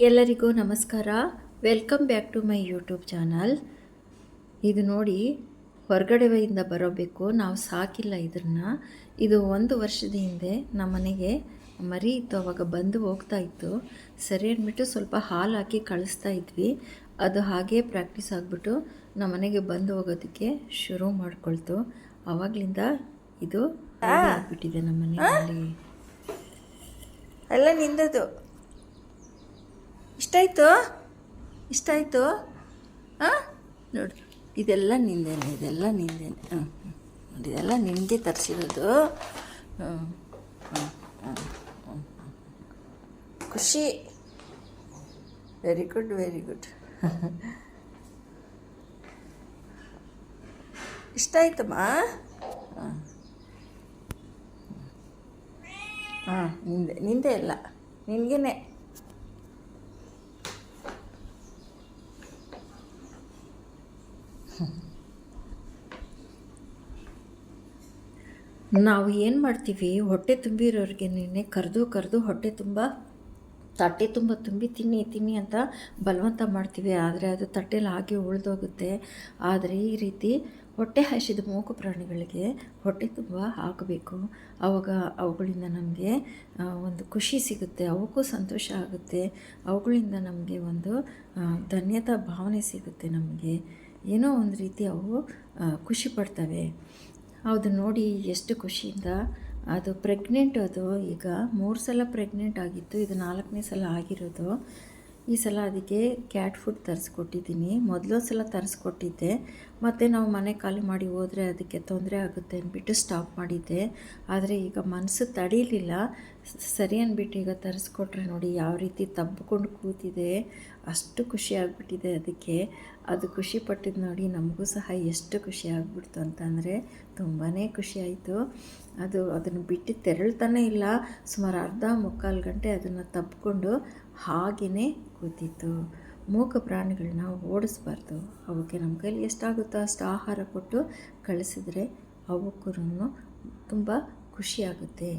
ಎಲ್ಲರಿಗೂ ನಮಸ್ಕಾರ. Welcome back to my YouTube channel. ಇದು ನೋಡಿ, ಹೊರಗಡೆಯಿಂದ ಬರೋಬೇಕು, ನಾವು ಸಾಕಿಲ್ಲ ಇದನ್ನು. ಇದು 1 ವರ್ಷದ ಹಿಂದೆ ನಮ್ಮ ಮನೆಗೆ ಮರಿ ಇತ್ತು, ಅವಾಗ ಬಂದು ಹೋಗ್ತಾ ಇತ್ತು. ಸರಿ ಅಂದ್ಬಿಟ್ಟು ಸ್ವಲ್ಪ ಹಾಲು ಹಾಕಿ ಕಳಿಸ್ತಾ ಇದ್ವಿ. ಅದು ಹಾಗೇ ಪ್ರಾಕ್ಟೀಸ್ ಆಗಿಬಿಟ್ಟು ನಮ್ಮ ಮನೆಗೆ ಬಂದು ಹೋಗೋದಕ್ಕೆ ಶುರು ಮಾಡ್ಕೊಳ್ತು. ಆವಾಗಲಿಂದ ಇದು ಆಗಿಬಿಟ್ಟಿದೆ ನಮ್ಮ ಮನೆಯಲ್ಲಿ. ಎಲ್ಲ ನಿಂದದು ಇಷ್ಟಾಯಿತು ಹಾಂ, ನೋಡಿ ಇದೆಲ್ಲ ನಿಂದೇನೆ, ನೋಡಿ ಇದೆಲ್ಲ ನಿನಗೆ ತರಿಸಿರೋದು. ಖುಷಿ, ವೆರಿ ಗುಡ್ ಇಷ್ಟ ಆಯ್ತಮ್ಮ. ಹಾಂ, ನಿಂದೆ ಎಲ್ಲ ನಿನಗೇನೆ. ನಾವು ಏನು ಮಾಡ್ತೀವಿ, ಹೊಟ್ಟೆ ತುಂಬಿರೋರಿಗೆ ನಿನ್ನೆ ಕರೆದು ಹೊಟ್ಟೆ ತುಂಬ ತಟ್ಟೆ ತುಂಬ ತುಂಬಿ ತಿನ್ನಿ ಅಂತ ಬಲವಂತ ಮಾಡ್ತೀವಿ. ಆದರೆ ಅದು ತಟ್ಟೆಲಿ ಹಾಗೆ ಉಳಿದೋಗುತ್ತೆ. ಆದರೆ ಈ ರೀತಿ ಹೊಟ್ಟೆ ಹಸಿದ ಮೂಕ ಪ್ರಾಣಿಗಳಿಗೆ ಹೊಟ್ಟೆ ತುಂಬ ಹಾಕಬೇಕು. ಆವಾಗ ಅವುಗಳಿಂದ ನಮಗೆ ಒಂದು ಖುಷಿ ಸಿಗುತ್ತೆ, ಅವಕ್ಕೂ ಸಂತೋಷ ಆಗುತ್ತೆ. ಅವುಗಳಿಂದ ನಮಗೆ ಒಂದು ಧನ್ಯತಾ ಭಾವನೆ ಸಿಗುತ್ತೆ. ನಮಗೆ ಏನೋ ಒಂದು ರೀತಿ ಅವು ಖುಷಿ ಪಡ್ತವೆ. ಅದು ನೋಡಿ ಎಷ್ಟು ಖುಷಿಯಿಂದ. ಅದು ಪ್ರೆಗ್ನೆಂಟ್, ಅದು ಈಗ 3 ಸಲ ಪ್ರೆಗ್ನೆಂಟ್ ಆಗಿತ್ತು, ಇದು 4ನೇ ಸಲ ಆಗಿರೋದು. ಈ ಸಲ ಅದಕ್ಕೆ ಕ್ಯಾಟ್ ಫುಡ್ ತರಿಸ್ಕೊಟ್ಟಿದ್ದೀನಿ. ಮೊದಲೊಂದು ಸಲ ತರಿಸ್ಕೊಟ್ಟಿದ್ದೆ, ಮತ್ತು ನಾವು ಮನೆ ಖಾಲಿ ಮಾಡಿ ಹೋದರೆ ಅದಕ್ಕೆ ತೊಂದರೆ ಆಗುತ್ತೆ ಅಂದ್ಬಿಟ್ಟು ಸ್ಟಾಪ್ ಮಾಡಿದ್ದೆ. ಆದರೆ ಈಗ ಮನಸ್ಸು ತಡೀಲಿಲ್ಲ, ಸರಿ ಅಂದ್ಬಿಟ್ಟು ಈಗ ತರಿಸ್ಕೊಟ್ರೆ ನೋಡಿ ಯಾವ ರೀತಿ ತಬ್ಬಿಕೊಂಡು ಕೂತಿದೆ. ಅಷ್ಟು ಖುಷಿ ಆಗಿಬಿಟ್ಟಿದೆ ಅದಕ್ಕೆ. ಅದು ಖುಷಿ ಪಟ್ಟಿದ್ದು ನೋಡಿ ನಮಗೂ ಸಹ ಎಷ್ಟು ಖುಷಿ ಆಗಿಬಿಡ್ತು ಅಂತಂದರೆ ತುಂಬಾ ಖುಷಿ ಆಯಿತು. ಅದನ್ನು ಬಿಟ್ಟು ತೆರಳ್ತಾನೇ ಇಲ್ಲ. ಸುಮಾರು ಅರ್ಧ ಮುಕ್ಕಾಲು ಗಂಟೆ ಅದನ್ನು ತಬ್ಬಿಕೊಂಡು ಹಾಗೇ ಕೂತಿತ್ತು. ಮೂಕ ಪ್ರಾಣಿಗಳನ್ನ ಓಡಿಸ್ಬಾರ್ದು. ಅವಕ್ಕೆ ನಮ್ಮ ಕೈಲಿ ಎಷ್ಟಾಗುತ್ತೋ ಅಷ್ಟು ಆಹಾರ ಕೊಟ್ಟು ಕಳಿಸಿದ್ರೆ ಅವಕ್ಕೂ ತುಂಬ ಖುಷಿಯಾಗುತ್ತೆ.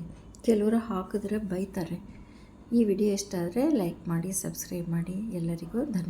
ಕೆಲವರು ಹಾಕಿದ್ರೆ ಬೈತಾರೆ. ಈ ವಿಡಿಯೋ ಇಷ್ಟ ಆದರೆ ಲೈಕ್ ಮಾಡಿ, ಸಬ್ಸ್ಕ್ರೈಬ್ ಮಾಡಿ. ಎಲ್ಲರಿಗೂ ಧನ್ಯವಾದ.